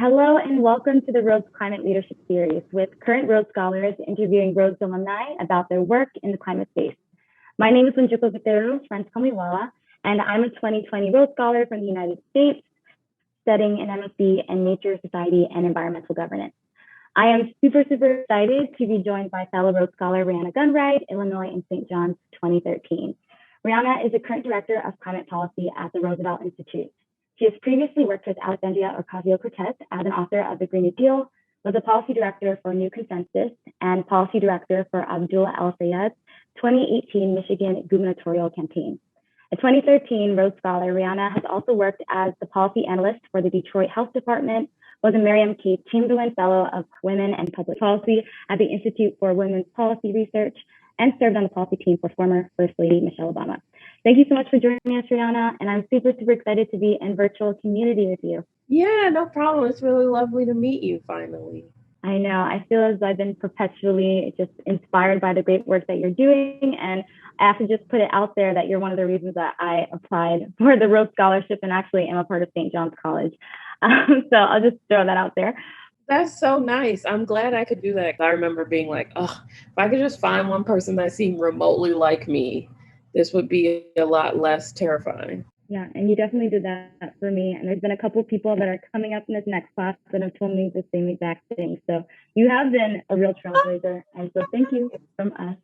Hello and welcome to the Rhodes Climate Leadership Series with current Rhodes Scholars interviewing Rhodes alumni about their work in the climate space. My name is Wanjiku Gatheru, friends call me Wawa, and I'm a 2020 Rhodes Scholar from the United States, studying an MSc in Nature, Society, and Environmental Governance. I am super excited to be joined by fellow Rhodes Scholar Rhiana Gunn-Wright, Illinois and St. John's 2013. Rhiana is the current Director of Climate Policy at the Roosevelt Institute. She has previously worked with Alexandria Ocasio-Cortez as an author of the Green New Deal, was a policy director for New Consensus, and policy director for Abdul El-Sayed's 2018 Michigan gubernatorial campaign. A 2013 Rhodes Scholar, Rhiana has also worked as the policy analyst for the Detroit Health Department, was a Miriam K. Chamberlain Fellow of Women and Public Policy at the Institute for Women's Policy Research, and served on the policy team for former First Lady Michelle Obama. Thank you so much for joining us, Rhiana, and I'm super excited to be in virtual community with you. Yeah, no problem. It's really lovely to meet you finally. I know. I feel as I've been perpetually just inspired by the great work that you're doing, and I have to just put it out there that you're one of the reasons that I applied for the Rhodes Scholarship and actually am a part of St. John's College. So I'll just throw that out there. That's so nice. I'm glad I could do that. I remember being like, oh, if I could just find one person that seemed remotely like me, this would be a lot less terrifying. Yeah, and you definitely did that for me. And there's been a couple of people that are coming up in this next class that have told me the same exact thing. So you have been a real trailblazer. And so thank you from us.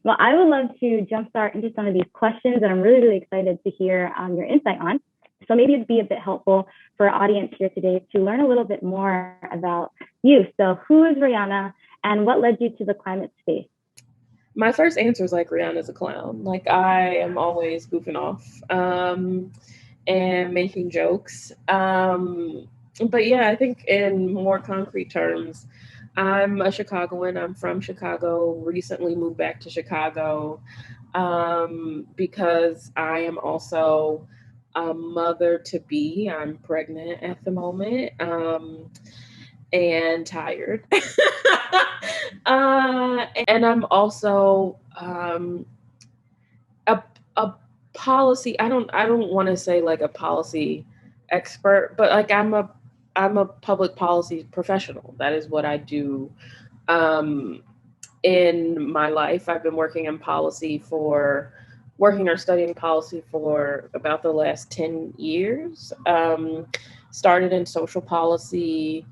Well, I would love to jumpstart into some of these questions that I'm really excited to hear your insight on. So maybe it'd be a bit helpful for our audience here today to learn a little bit more about you. So who is Rhiana and what led you to the climate space? My first answer is like Rihanna's a clown. Like I am always goofing off and making jokes. But yeah, I think in more concrete terms, I'm a Chicagoan. I'm from Chicago, recently moved back to Chicago because I am also a mother to be. I'm pregnant at the moment. And tired. And I'm also a policy. I don't want to say like a policy expert, but like I'm a public policy professional. That is what I do in my life. I've been working or studying policy for about the last 10 years. Started in social policy.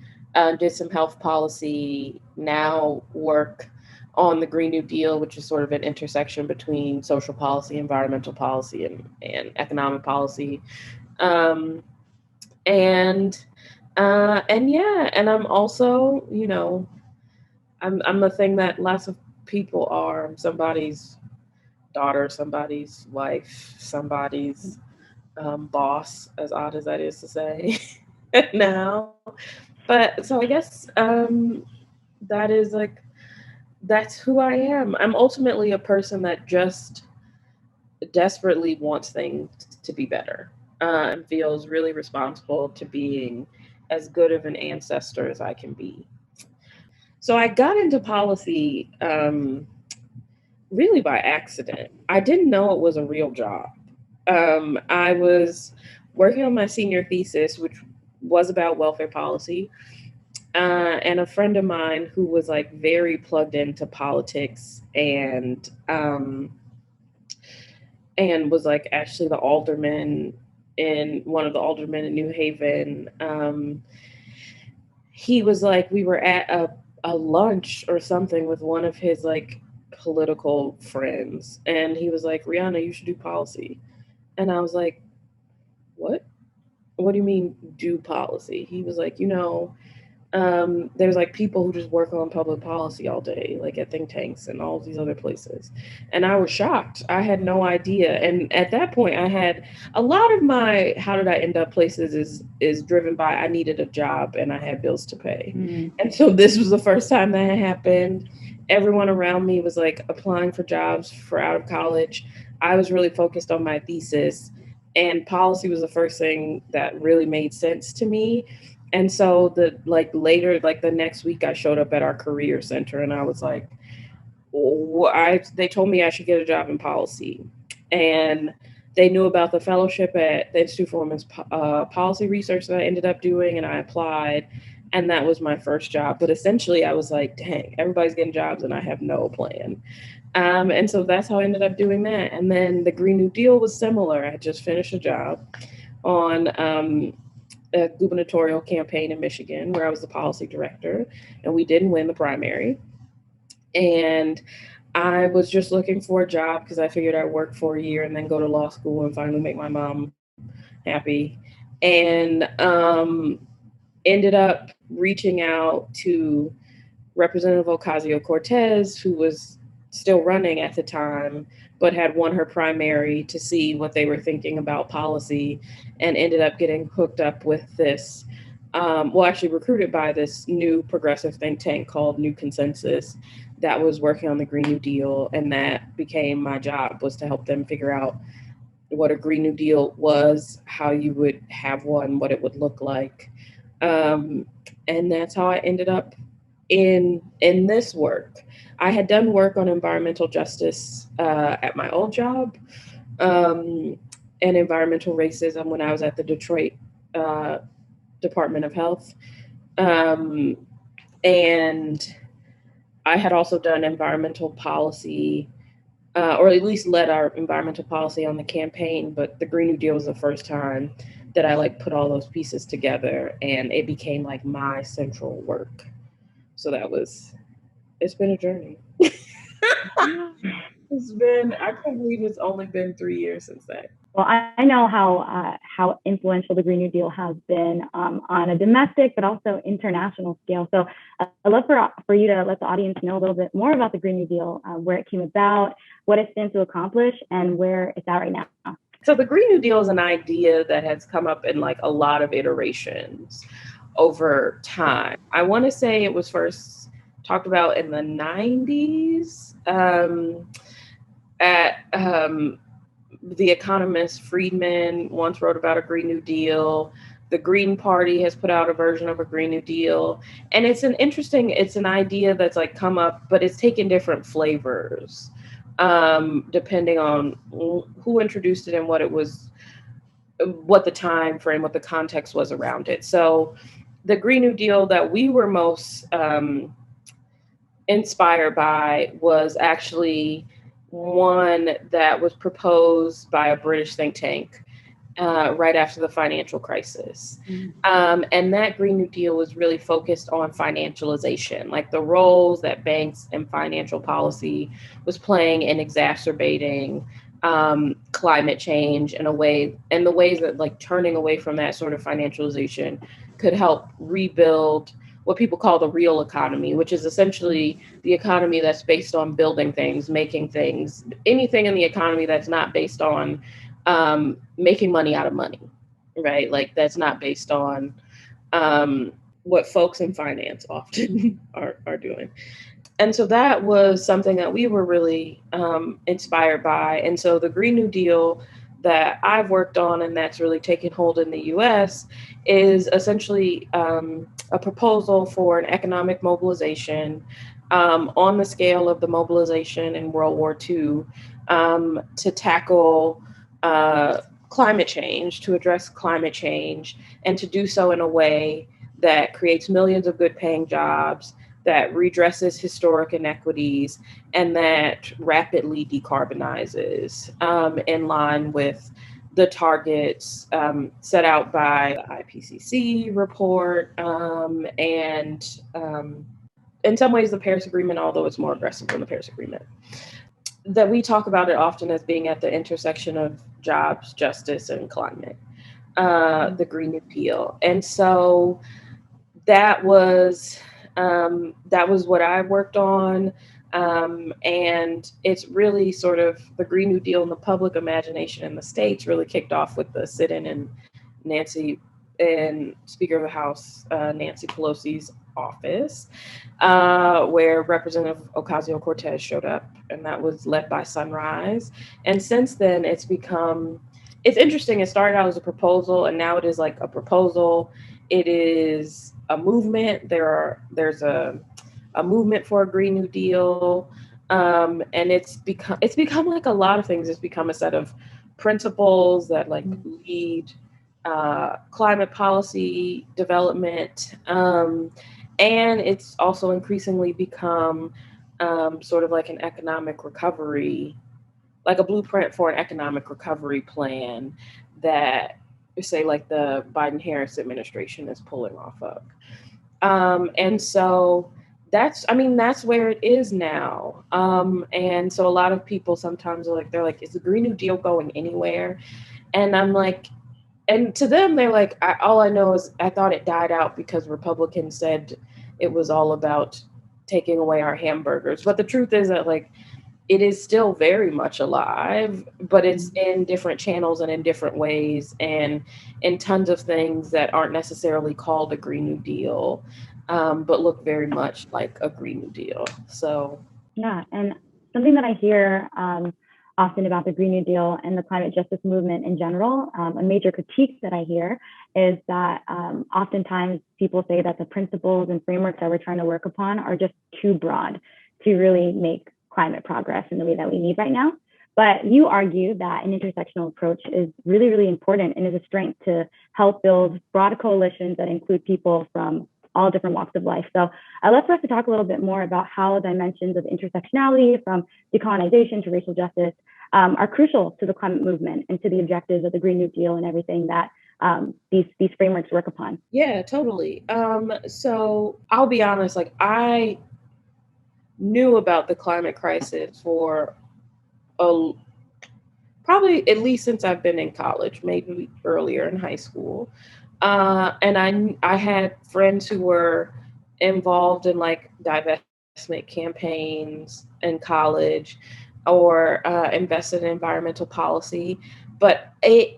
Did some health policy, now work on the Green New Deal, which is sort of an intersection between social policy, environmental policy, and economic policy. And I'm also, I'm a thing that lots of people are. I'm somebody's daughter, somebody's wife, somebody's boss, as odd as that is to say now. But so I guess that's who I am. I'm ultimately a person that just desperately wants things to be better and feels really responsible to being as good of an ancestor as I can be. So I got into policy really by accident. I didn't know it was a real job. I was working on my senior thesis, which was about welfare policy. And a friend of mine who was like very plugged into politics and was like actually one of the aldermen in New Haven. He was like, we were at a lunch or something with one of his like political friends. And he was like, Rhiana, you should do policy. And I was like, what? What do you mean do policy? He was like, there's like people who just work on public policy all day, like at think tanks and all these other places. And I was shocked. I had no idea. And at that point I had a lot of my, how did I end up places is driven by, I needed a job and I had bills to pay. And so this was the first time that had happened. Everyone around me was like applying for jobs for out of college. I was really focused on my thesis. And policy was the first thing that really made sense to me. And so the next week I showed up at our career center and I was like, they told me I should get a job in policy. And they knew about the fellowship at the Institute for Women's Policy Research that I ended up doing, and I applied, and that was my first job. But essentially, I was like, dang, everybody's getting jobs, and I have no plan. And so that's how I ended up doing that. And then the Green New Deal was similar. I just finished a job on a gubernatorial campaign in Michigan where I was the policy director, and we didn't win the primary. And I was just looking for a job because I figured I'd work for a year and then go to law school and finally make my mom happy. And ended up reaching out to Representative Ocasio-Cortez, who was still running at the time, but had won her primary, to see what they were thinking about policy, and ended up getting hooked up with this, actually recruited by this new progressive think tank called New Consensus that was working on the Green New Deal. And that became my job, was to help them figure out what a Green New Deal was, how you would have one, what it would look like. And that's how I ended up in this work. I had done work on environmental justice at my old job, and environmental racism when I was at the Detroit Department of Health. And I had also done environmental policy, or at least led our environmental policy on the campaign, but the Green New Deal was the first time that I put all those pieces together, and it became my central work. So it's been a journey. I can't believe it's only been 3 years since that. Well, I know how influential the Green New Deal has been on a domestic, but also international scale. So I'd love for you to let the audience know a little bit more about the Green New Deal, where it came about, what it stands to accomplish, and where it's at right now. So the Green New Deal is an idea that has come up in a lot of iterations over time. I want to say it was first talked about in the 90s the economist Friedman once wrote about a Green New Deal. The Green Party has put out a version of a Green New Deal. And it's an idea that's come up, but it's taken different flavors depending on who introduced it and what the time frame, what the context was around it. So the Green New Deal that we were most inspired by was actually one that was proposed by a British think tank right after the financial crisis. And that Green New Deal was really focused on financialization, the roles that banks and financial policy was playing in exacerbating climate change in a way, and the ways that turning away from that sort of financialization could help rebuild what people call the real economy, which is essentially the economy that's based on building things, making things, anything in the economy that's not based on making money out of money, right? That's not based on what folks in finance often are doing. And so that was something that we were really inspired by. And so the Green New Deal that I've worked on, and that's really taken hold in the US, is essentially a proposal for an economic mobilization on the scale of the mobilization in World War II to tackle climate change, to address climate change, and to do so in a way that creates millions of good paying jobs, that redresses historic inequities, and that rapidly decarbonizes in line with the targets set out by the IPCC report and in some ways the Paris Agreement, although it's more aggressive than the Paris Agreement. That we talk about it often as being at the intersection of jobs, justice, and climate, the Green New Deal. And so that was what I worked on. And it's really sort of the Green New Deal in the public imagination in the States really kicked off with the sit-in in Speaker of the House, Nancy Pelosi's office, where Representative Ocasio-Cortez showed up, and that was led by Sunrise. And since then, it's interesting. It started out as a proposal, and now it is a proposal. It is a movement. There's a movement for a Green New Deal, and it's become a lot of things. It's become a set of principles that like lead climate policy development. And it's also increasingly become sort of like an economic recovery, like a blueprint for an economic recovery plan that, say, like the Biden-Harris administration is pulling off of. And so that's where it is now. And so a lot of people sometimes are like, they're like, is the Green New Deal going anywhere? And I'm like, and to them, they're like, all I know is I thought it died out because Republicans said it was all about taking away our hamburgers. But the truth is that like, it is still very much alive, but it's in different channels and in different ways and in tons of things that aren't necessarily called a Green New Deal, but look very much like a Green New Deal. So yeah, and something that I hear often about the Green New Deal and the climate justice movement in general, a major critique that I hear is that oftentimes people say that the principles and frameworks that we're trying to work upon are just too broad to really make climate progress in the way that we need right now. But you argue that an intersectional approach is really, really important and is a strength to help build broad coalitions that include people from all different walks of life. So I'd love for us to talk a little bit more about how dimensions of intersectionality, from decolonization to racial justice, are crucial to the climate movement and to the objectives of the Green New Deal and everything that these frameworks work upon. Yeah, totally. So I'll be honest, like I knew about the climate crisis for probably at least since I've been in college, maybe earlier in high school. And I had friends who were involved in like divestment campaigns in college or invested in environmental policy, but I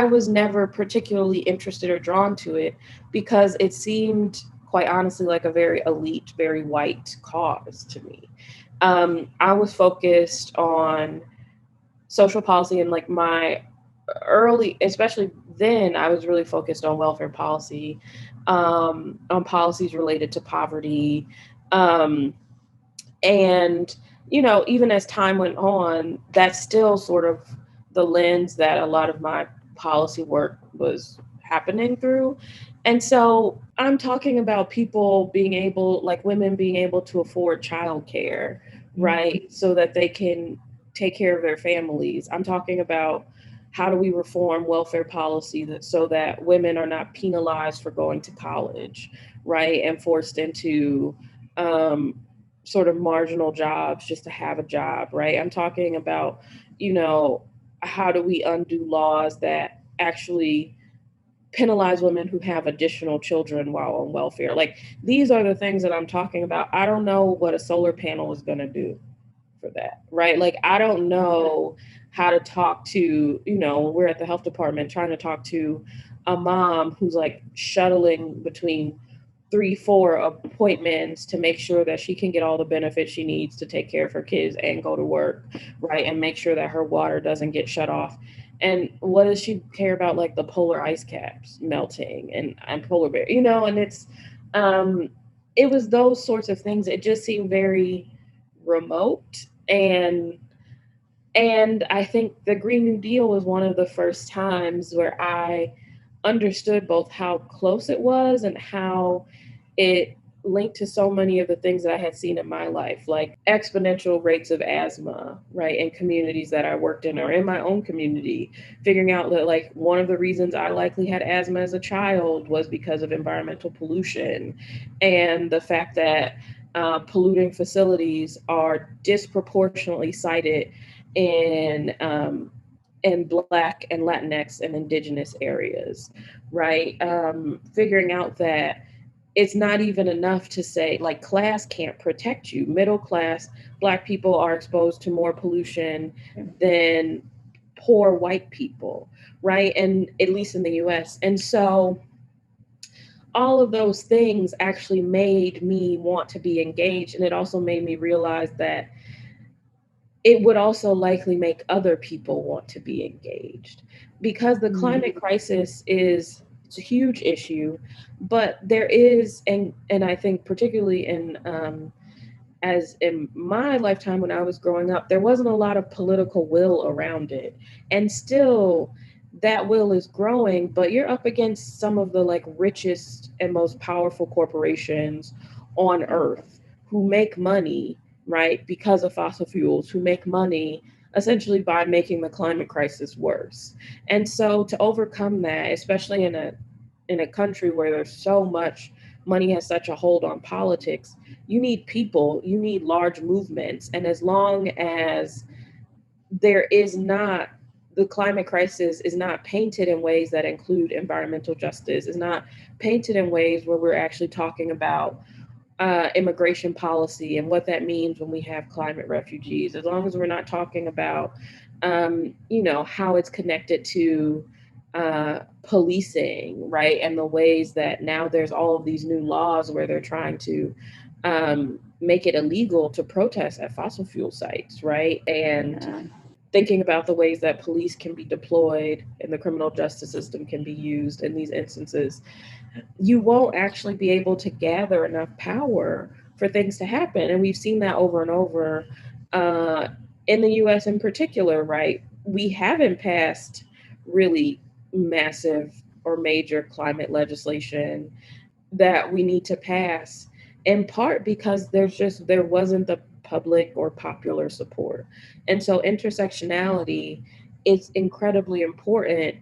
was never particularly interested or drawn to it because it seemed quite honestly like a very elite, very white cause to me. I was focused on social policy and like my early, especially then, I was really focused on welfare policy, on policies related to poverty. Um, and, you know, even as time went on, that's still sort of the lens that a lot of my policy work was happening through. And so I'm talking about people being able, like women being able to afford childcare, right? So that they can take care of their families. I'm talking about how do we reform welfare policy so that women are not penalized for going to college, right? And forced into sort of marginal jobs just to have a job, right? I'm talking about, you know, how do we undo laws that actually penalize women who have additional children while on welfare? Like these are the things that I'm talking about. I don't know what a solar panel is going to do for that, right? Like I don't know how to talk to, you know, we're at the health department trying to talk to a mom who's like shuttling between 3, 4 appointments to make sure that she can get all the benefits she needs to take care of her kids and go to work, right? And make sure that her water doesn't get shut off. And what does she care about, like the polar ice caps melting and polar bear, you know? And it was those sorts of things. It just seemed very remote. And I think the Green New Deal was one of the first times where I understood both how close it was and how it linked to so many of the things that I had seen in my life, like exponential rates of asthma, right, in communities that I worked in or in my own community, figuring out that like one of the reasons I likely had asthma as a child was because of environmental pollution and the fact that polluting facilities are disproportionately cited in Black and Latinx and Indigenous areas, right? Figuring out that it's not even enough to say like class can't protect you. Middle class Black people are exposed to more pollution than poor white people, right? And at least in the US. And so all of those things actually made me want to be engaged. And it also made me realize that it would also likely make other people want to be engaged because the climate crisis it's a huge issue, but there is, and I think particularly as in my lifetime when I was growing up, there wasn't a lot of political will around it. And still, that will is growing, but you're up against some of the like richest and most powerful corporations on earth who make money, right, because of fossil fuels, who make money essentially by making the climate crisis worse. And so to overcome that, especially in a country where there's so much money has such a hold on politics, you need people, you need large movements. And as long as there is not, the climate crisis is not painted in ways that include environmental justice, is not painted in ways where we're actually talking about immigration policy and what that means when we have climate refugees, as long as we're not talking about, how it's connected to policing, right? And the ways that now there's all of these new laws where they're trying to make it illegal to protest at fossil fuel sites, right? And thinking about the ways that police can be deployed and the criminal justice system can be used in these instances, you won't actually be able to gather enough power for things to happen. And we've seen that over and over uh, in the US in particular, right? We haven't passed really massive or major climate legislation that we need to pass, in part because there wasn't the public or popular support. And so intersectionality is incredibly important,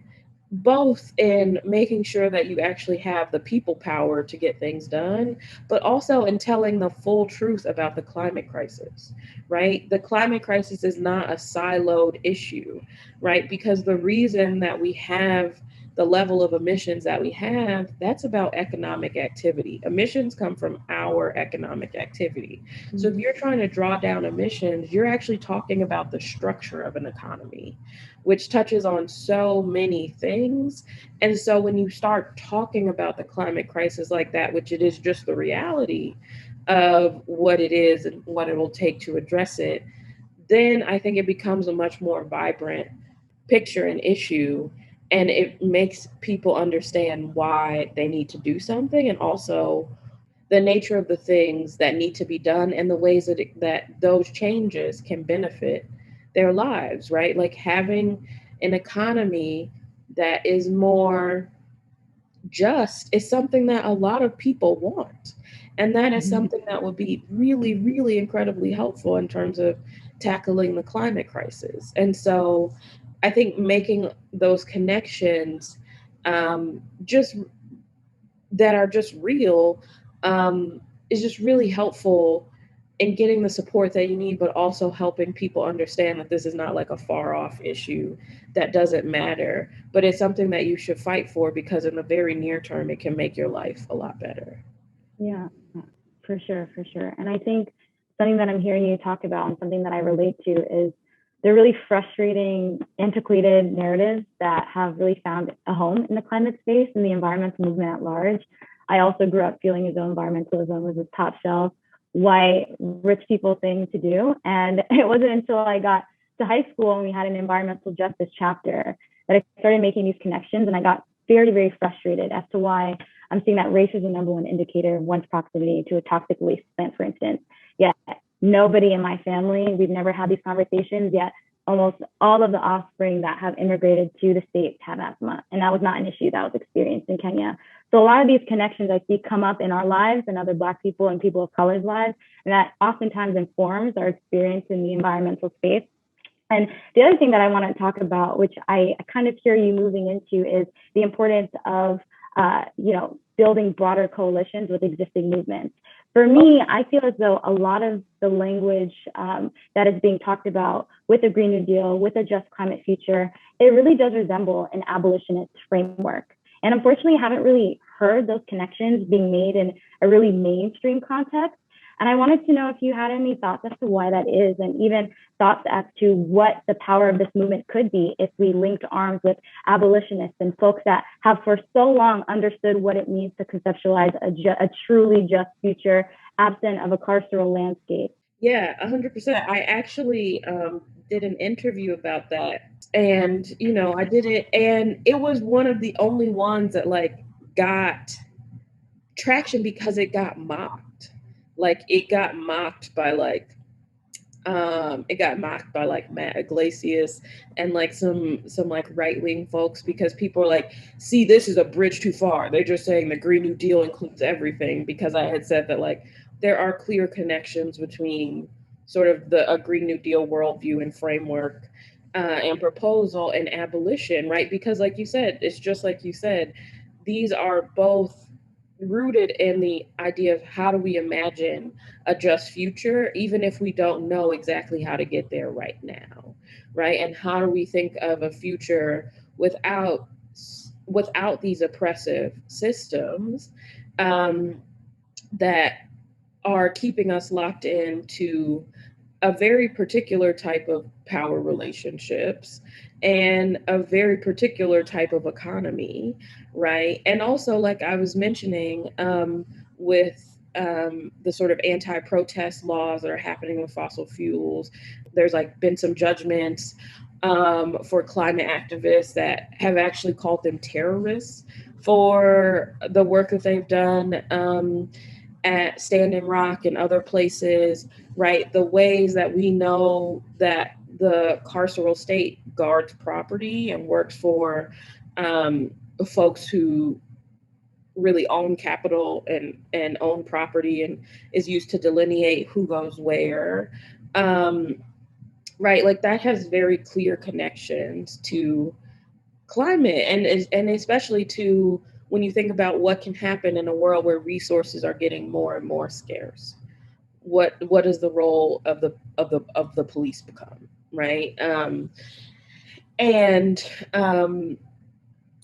both in making sure that you actually have the people power to get things done, but also in telling the full truth about the climate crisis, right? The climate crisis is not a siloed issue, right? Because the reason that we have the level of emissions that we have, that's about economic activity. Emissions come from our economic activity. So if you're trying to draw down emissions, you're actually talking about the structure of an economy, which touches on so many things. And so when you start talking about the climate crisis like that, which it is just the reality of what it is and what it will take to address it, then I think it becomes a much more vibrant picture and issue, and it makes people understand why they need to do something, and also the nature of the things that need to be done and the ways that those changes can benefit their lives, right? Like having an economy that is more just is something that a lot of people want. And that is something that would be really, really incredibly helpful in terms of tackling the climate crisis. And so I think making those connections, just that are just real, is just really helpful in getting the support that you need, but also helping people understand that this is not like a far off issue that doesn't matter, but it's something that you should fight for because in the very near term, it can make your life a lot better. Yeah, for sure, for sure. And I think something that I'm hearing you talk about and something that I relate to is the really frustrating, antiquated narratives that have really found a home in the climate space and the environmental movement at large. I also grew up feeling as though environmentalism was a top shelf, white, rich people thing to do. And it wasn't until I got to high school and we had an environmental justice chapter that I started making these connections. And I got very, very frustrated as to why I'm seeing that race is the number one indicator of one's proximity to a toxic waste plant, for instance. Yet nobody in my family, we've never had these conversations, yet almost all of the offspring that have immigrated to the States have asthma. And that was not an issue that was experienced in Kenya. So a lot of these connections I see come up in our lives and other Black people and people of color's lives, and that oftentimes informs our experience in the environmental space. And the other thing that I want to talk about, which I kind of hear you moving into, is the importance of building broader coalitions with existing movements. For me, I feel as though a lot of the language that is being talked about with the Green New Deal, with a just climate future, it really does resemble an abolitionist framework. And unfortunately, I haven't really heard those connections being made in a really mainstream context. And I wanted to know if you had any thoughts as to why that is, and even thoughts as to what the power of this movement could be if we linked arms with abolitionists and folks that have for so long understood what it means to conceptualize a truly just future absent of a carceral landscape. Yeah, 100%. I actually did an interview about that. And, I did it, and it was one of the only ones that like got traction because it got mocked. like it got mocked by like Matt Iglesias and like some like right-wing folks, because people are like, see, this is a bridge too far. They're just saying the Green New Deal includes everything, because I had said that like there are clear connections between sort of a Green New Deal worldview and framework and proposal and abolition, right? Because like you said, it's just like you said, these are both rooted in the idea of how do we imagine a just future, even if we don't know exactly how to get there right now, right? And how do we think of a future without these oppressive systems um, that are keeping us locked into a very particular type of power relationships and a very particular type of economy, right? And also, like I was mentioning, with the sort of anti-protest laws that are happening with fossil fuels, there's like been some judgments for climate activists that have actually called them terrorists for the work that they've done. At Standing Rock and other places, right? The ways that we know that the carceral state guards property and works for folks who really own capital and own property and is used to delineate who goes where. Right, like that has very clear connections to climate and especially to when you think about what can happen in a world where resources are getting more and more scarce. What is the role of the police become, right? And um,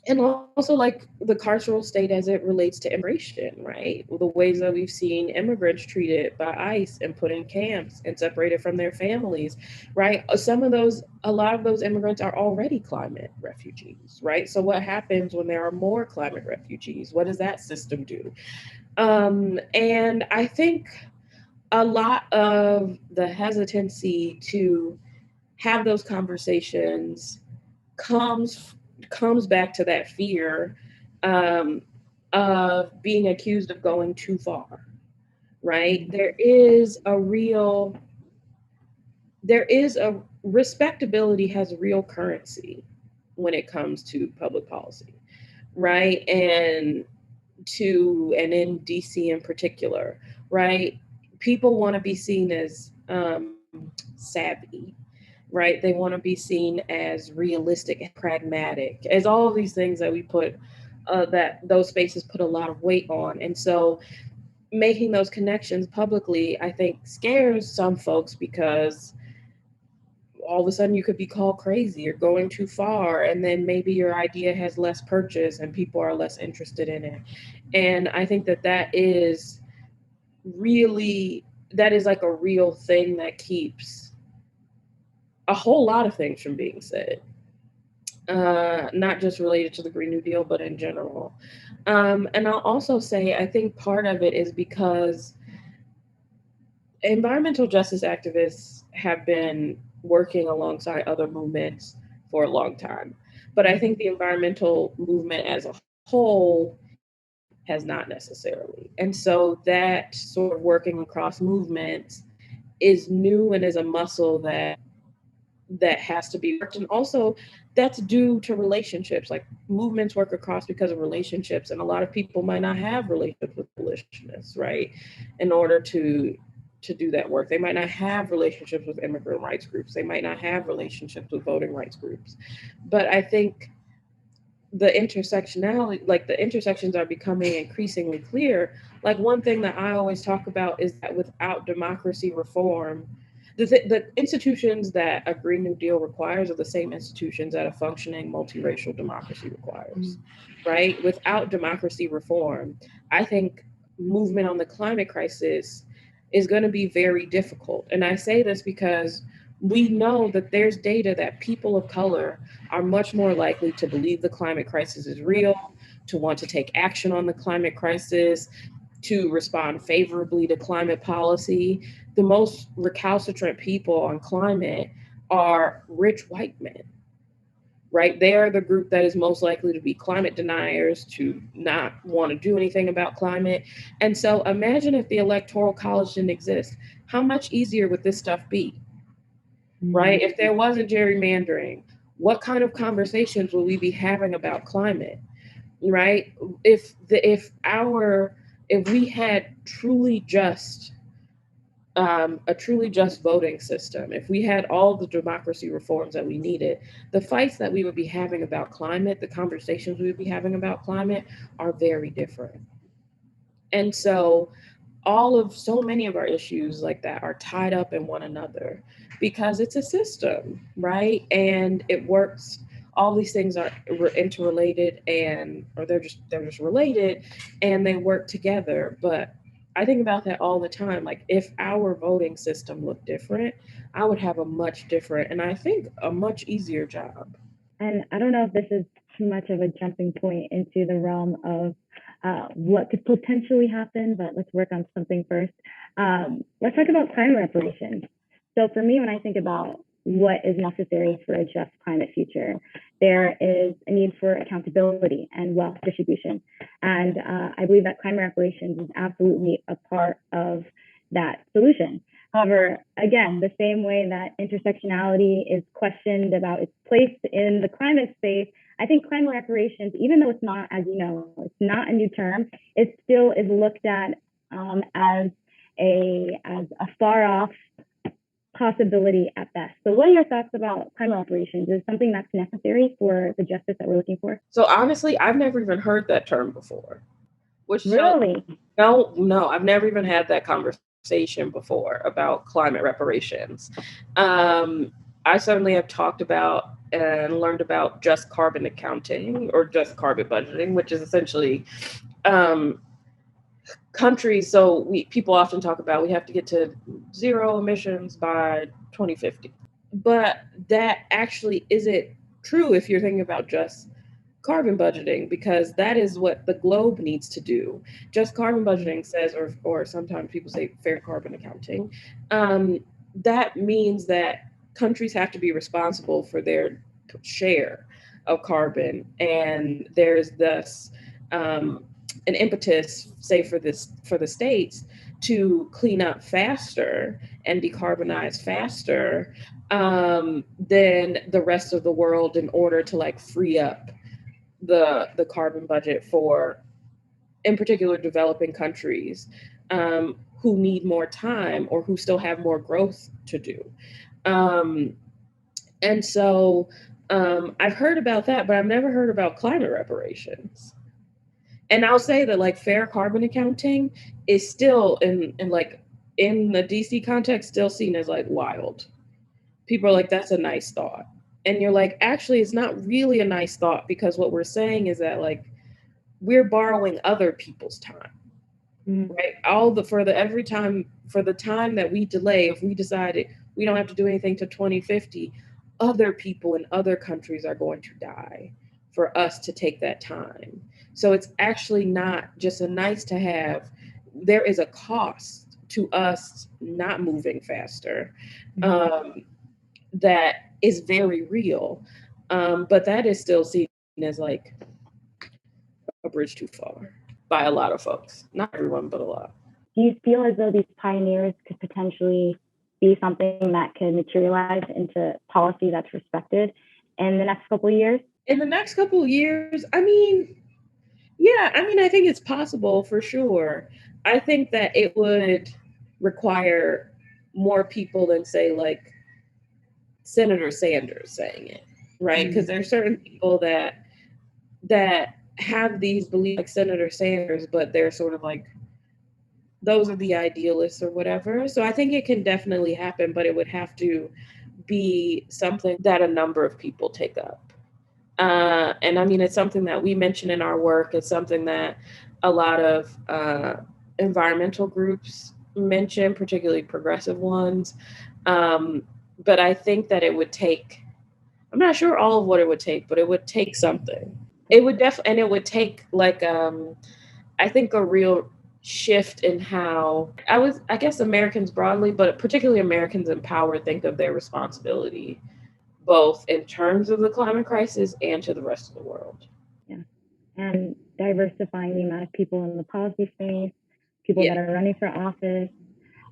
and also like the carceral state as it relates to immigration, right? The ways that we've seen immigrants treated by ICE and put in camps and separated from their families, right? A lot of those immigrants are already climate refugees, right? So what happens when there are more climate refugees? What does that system do? And I think a lot of the hesitancy to have those conversations comes comes back to that fear um, of being accused of going too far, right? There is a respectability has real currency when it comes to public policy, right? And in DC in particular, right? People want to be seen as savvy, right? They want to be seen as realistic and pragmatic, as all of these things that we put that those spaces put a lot of weight on. And so making those connections publicly, I think, scares some folks because all of a sudden you could be called crazy or going too far, and then maybe your idea has less purchase and people are less interested in it. And I think that is like a real thing that keeps a whole lot of things from being said, not just related to the Green New Deal, but in general. And I'll also say, I think part of it is because environmental justice activists have been working alongside other movements for a long time. But I think the environmental movement as a whole has not necessarily. And so that sort of working across movements is new and is a muscle that has to be worked. And also that's due to relationships. Like movements work across because of relationships, and a lot of people might not have relationships with abolitionists, right? In order to do that work, they might not have relationships with immigrant rights groups, they might not have relationships with voting rights groups. But I think the intersections are becoming increasingly clear. Like one thing that I always talk about is that without democracy reform, the institutions that a Green New Deal requires are the same institutions that a functioning multiracial democracy requires, right? Without democracy reform, I think movement on the climate crisis is going to be very difficult. And I say this because we know that there's data that people of color are much more likely to believe the climate crisis is real, to want to take action on the climate crisis, to respond favorably to climate policy. The most recalcitrant people on climate are rich white men, right? They are the group that is most likely to be climate deniers, to not want to do anything about climate. And so imagine if the Electoral College didn't exist. How much easier would this stuff be, right? If there wasn't gerrymandering, what kind of conversations would we be having about climate, right? If we had truly just a truly just voting system, if we had all the democracy reforms that we needed, the fights that we would be having about climate, the conversations we would be having about climate are very different. And so so many of our issues like that are tied up in one another because it's a system, right? And it works. All these things are interrelated, or they're just related, and they work together. But I think about that all the time. Like, if our voting system looked different, I would have a much different, and I think a much easier job. And I don't know if this is too much of a jumping point into the realm of what could potentially happen, but let's work on something first. Let's talk about climate reparations. So for me, when I think about what is necessary for a just climate future, there is a need for accountability and wealth distribution. And I believe that climate reparations is absolutely a part of that solution. However, again, the same way that intersectionality is questioned about its place in the climate space, I think climate reparations, even though it's not, as you know, it's not a new term, it still is looked at as a far off possibility at best. So what are your thoughts about climate reparations? Is it something that's necessary for the justice that we're looking for? So honestly, I've never even heard that term before. Really? No, I've never even had that conversation before about climate reparations. I certainly have talked about and learned about just carbon accounting or just carbon budgeting, which is essentially countries. So people often talk about we have to get to zero emissions by 2050, but that actually isn't true if you're thinking about just carbon budgeting, because that is what the globe needs to do. Just carbon budgeting says, or sometimes people say fair carbon accounting. That means that countries have to be responsible for their share of carbon, and there's thus an impetus, say for the states, to clean up faster and decarbonize faster than the rest of the world, in order to like free up the carbon budget for, in particular, developing countries who need more time or who still have more growth to do. And so I've heard about that, but I've never heard about climate reparations. And I'll say that like fair carbon accounting is still in the DC context still seen as like wild. People are like, that's a nice thought. And you're like, actually, it's not really a nice thought, because what we're saying is that like we're borrowing other people's time, right? For the time that we delay, if we decided we don't have to do anything to 2050, other people in other countries are going to die for us to take that time. So it's actually not just a nice to have. There is a cost to us not moving faster. That is very real. But that is still seen as like a bridge too far by a lot of folks. Not everyone, but a lot. Do you feel as though these pioneers could potentially be something that could materialize into policy that's respected in the next couple of years? In the next couple of years, I mean, yeah, I mean, I think it's possible for sure. I think that it would require more people than, say, like Senator Sanders saying it, right? Because there are certain people that have these beliefs like Senator Sanders, but they're sort of like, those are the idealists or whatever. So I think it can definitely happen, but it would have to be something that a number of people take up. And I mean, it's something that we mention in our work. It's something that a lot of environmental groups mention, particularly progressive ones. But I think that it would take, I'm not sure all of what it would take, but it would take something. It would definitely, and it would take like, I think a real shift in how I guess Americans broadly, but particularly Americans in power, think of their responsibility both in terms of the climate crisis and to the rest of the world. Yeah. And diversifying the amount of people in the policy space, people that are running for office,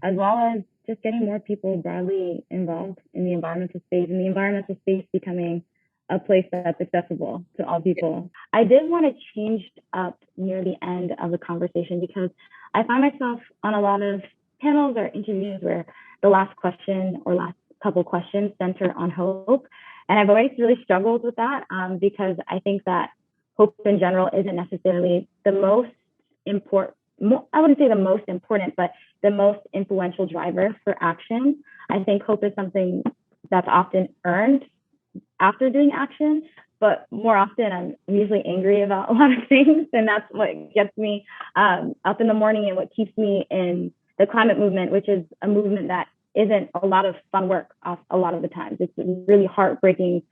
as well as just getting more people broadly involved in the environmental space, and the environmental space becoming a place that's accessible to all people. I did want to change up near the end of the conversation because I find myself on a lot of panels or interviews where the last question or last couple questions center on hope. And I've always really struggled with that because I think that hope in general isn't necessarily the most important, I wouldn't say the most important, but the most influential driver for action. I think hope is something that's often earned after doing action, but more often I'm usually angry about a lot of things, and that's what gets me up in the morning and what keeps me in the climate movement, which is a movement that isn't a lot of fun work a lot of the times. It's really heartbreaking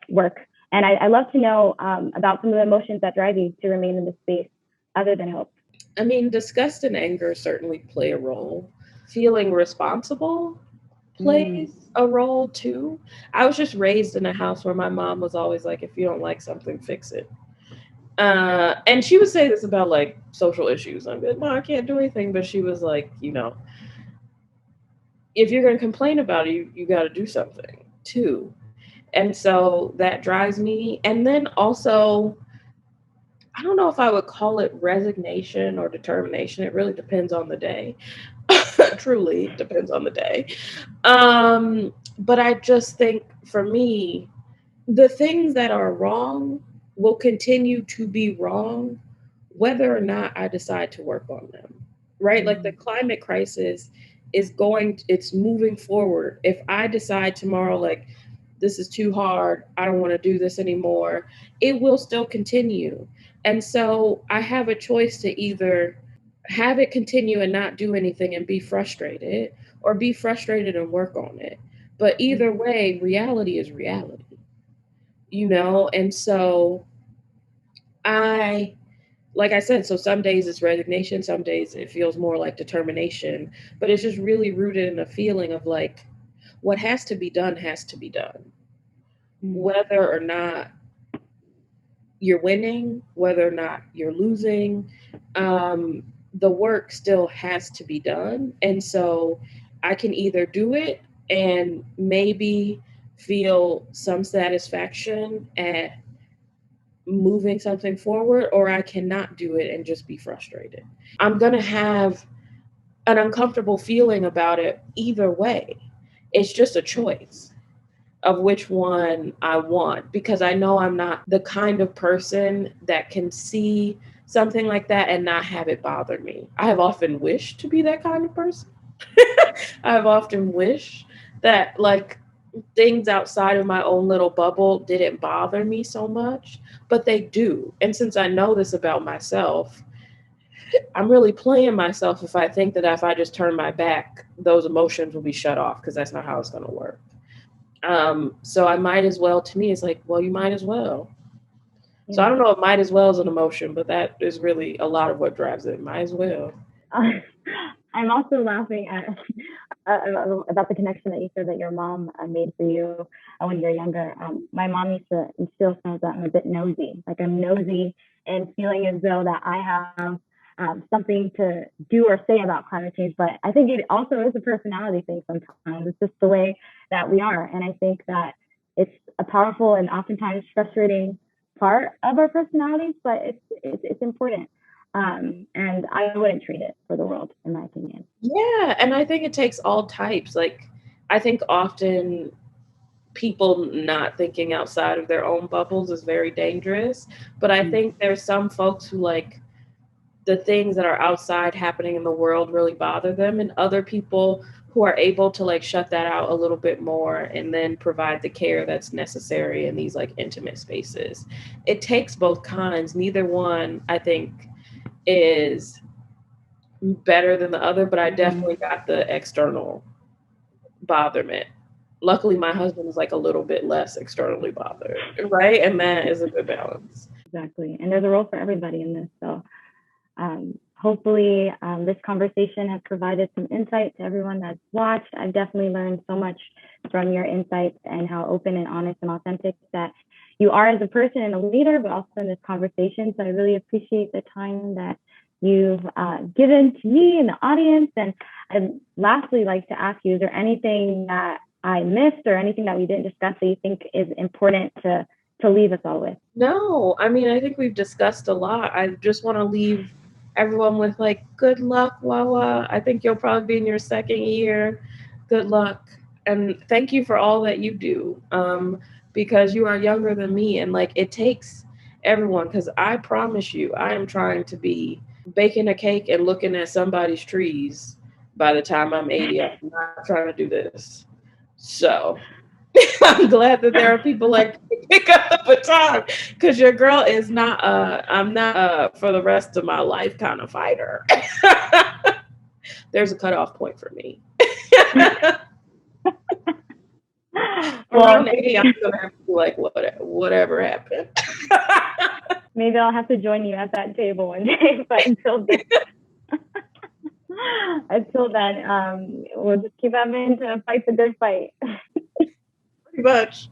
work. And I love to know about some of the emotions that drive you to remain in this space other than hope. I mean, disgust and anger certainly play a role. Feeling responsible plays a role too. I was just raised in a house where my mom was always like, if you don't like something, fix it. And she would say this about like social issues. I'm like, Mom, I can't do anything. But she was like, you know, if you're going to complain about it, you got to do something too. And so that drives me. And then also, I don't know if I would call it resignation or determination. It really depends on the day. Truly depends on the day. But I just think for me, the things that are wrong will continue to be wrong, whether or not I decide to work on them, right? Like the climate crisis it's moving forward. If I decide tomorrow, like, this is too hard, I don't want to do this anymore, it will still continue. And so I have a choice to either have it continue and not do anything and be frustrated, or be frustrated and work on it. But either way, reality is reality, you know? And so like I said, so some days it's resignation, some days it feels more like determination, but it's just really rooted in a feeling of like, what has to be done has to be done. Whether or not you're winning, whether or not you're losing, the work still has to be done. And so I can either do it and maybe feel some satisfaction at moving something forward, or I cannot do it and just be frustrated. I'm going to have an uncomfortable feeling about it either way. It's just a choice of which one I want, because I know I'm not the kind of person that can see something like that and not have it bother me. I have often wished to be that kind of person. I have often wished that like things outside of my own little bubble didn't bother me so much, but they do. And since I know this about myself, I'm really playing myself if I think that if I just turn my back, those emotions will be shut off, because that's not how it's going to work. So I might as well, to me, it's like, well, you might as well. Yeah. So I don't know if might as well is an emotion, but that is really a lot of what drives it. Might as well. I'm also laughing at about the connection that you said that your mom made for you when you're younger. My mom used to instill some of that. I'm a bit nosy. Like, I'm nosy and feeling as though that I have something to do or say about climate change. But I think it also is a personality thing sometimes. It's just the way that we are. And I think that it's a powerful and oftentimes frustrating part of our personalities, but it's important. And I wouldn't trade it for the world, in my opinion. Yeah, and I think it takes all types. Like, I think often people not thinking outside of their own bubbles is very dangerous. But I think there's some folks who, like, the things that are outside happening in the world really bother them, and other people who are able to like shut that out a little bit more and then provide the care that's necessary in these like intimate spaces. It takes both kinds. Neither one, I think, is better than the other, but I definitely got the external botherment. Luckily, my husband is like a little bit less externally bothered, right? And that is a good balance. Exactly. And there's a role for everybody in this. So hopefully this conversation has provided some insight to everyone that's watched. I've definitely learned so much from your insights and how open and honest and authentic that you are as a person and a leader, but also in this conversation. So I really appreciate the time that you've given to me and the audience. And I'd lastly like to ask you, is there anything that I missed or anything that we didn't discuss that you think is important to leave us all with? No, I mean, I think we've discussed a lot. I just want to leave everyone with like, good luck, Wawa. I think you'll probably be in your second year. Good luck. And thank you for all that you do, because you are younger than me. And like, it takes everyone, because I promise you, I am trying to be baking a cake and looking at somebody's trees by the time I'm 80. I'm not trying to do this. So I'm glad that there are people like pick up the baton, because your girl is not I'm not for the rest of my life kind of fighter. There's a cutoff point for me. Around 80, I'm gonna have to be like, whatever happened. Maybe I'll have to join you at that table one day, but until then, we'll just keep having to fight the good fight. Pretty much.